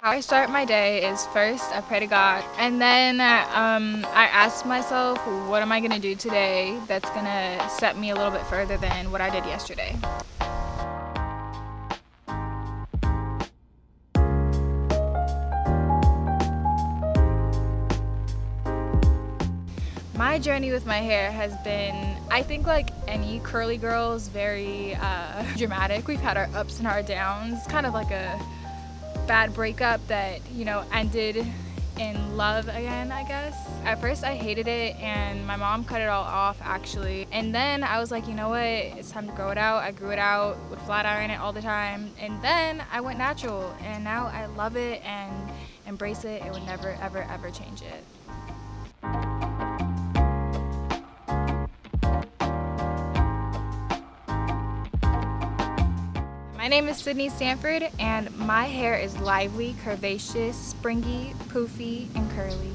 How I start my day is first I pray to God, and then I ask myself, what am I going to do today that's going to set me a little bit further than what I did yesterday. My journey with my hair has been, I think like any curly girl's, very dramatic. We've had our ups and our downs, kind of like a bad breakup that, ended in love again, I guess. At first I hated it and my mom cut it all off actually. And then I was like, you know what, it's time to grow it out. I grew it out, would flat iron it all the time. And then I went natural and now I love it and embrace it and would never ever ever change it. My name is Sydney Stanford, and my hair is lively, curvaceous, springy, poofy, and curly.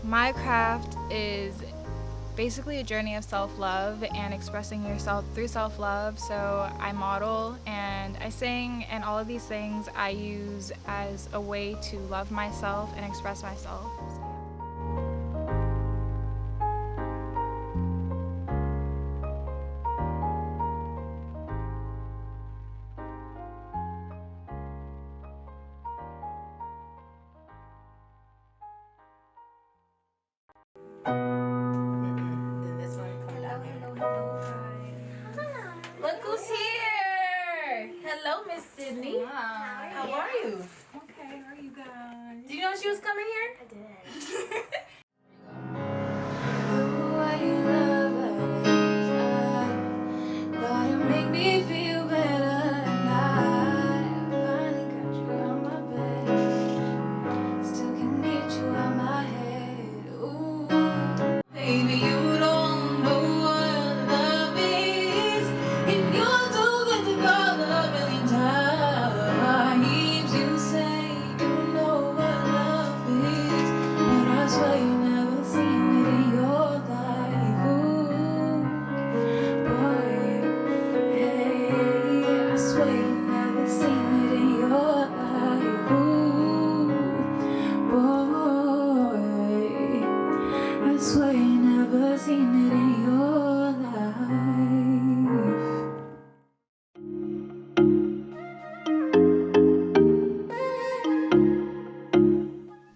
My craft is basically a journey of self-love and expressing yourself through self-love. So I model and I sing, and all of these things I use as a way to love myself and express myself. Look who's here! Hello, Miss Sydney. Hi. How are you? Okay, how are you guys? Did you know she was coming here? I did.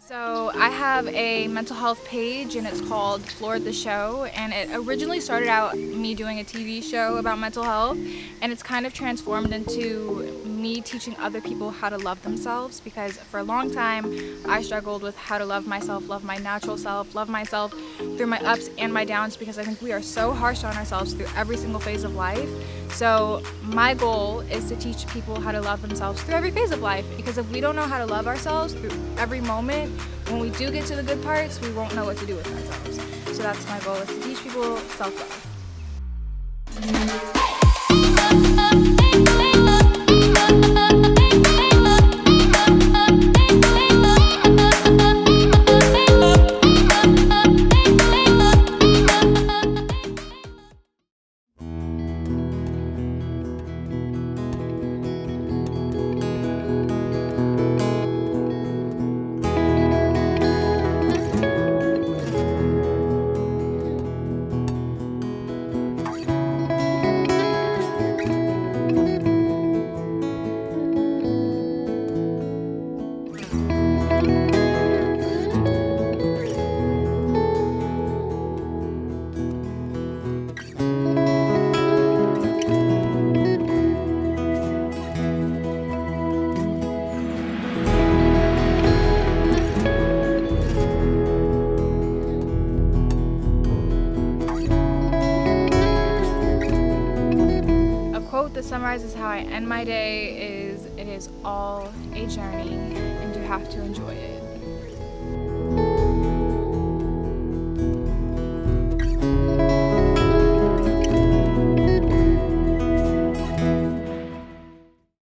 So I have a mental health page and it's called Floored the Show, and it originally started out me doing a TV show about mental health, and it's kind of transformed into me teaching other people how to love themselves, because for a long time I struggled with how to love myself, love my natural self, love myself through my ups and my downs, because I think we are so harsh on ourselves through every single phase of life. So my goal is to teach people how to love themselves through every phase of life, because if we don't know how to love ourselves through every moment, when we do get to the good parts, we won't know what to do with ourselves. So that's my goal, is to teach people self-love. That summarizes how I end my day is, it is all a journey and you have to enjoy it.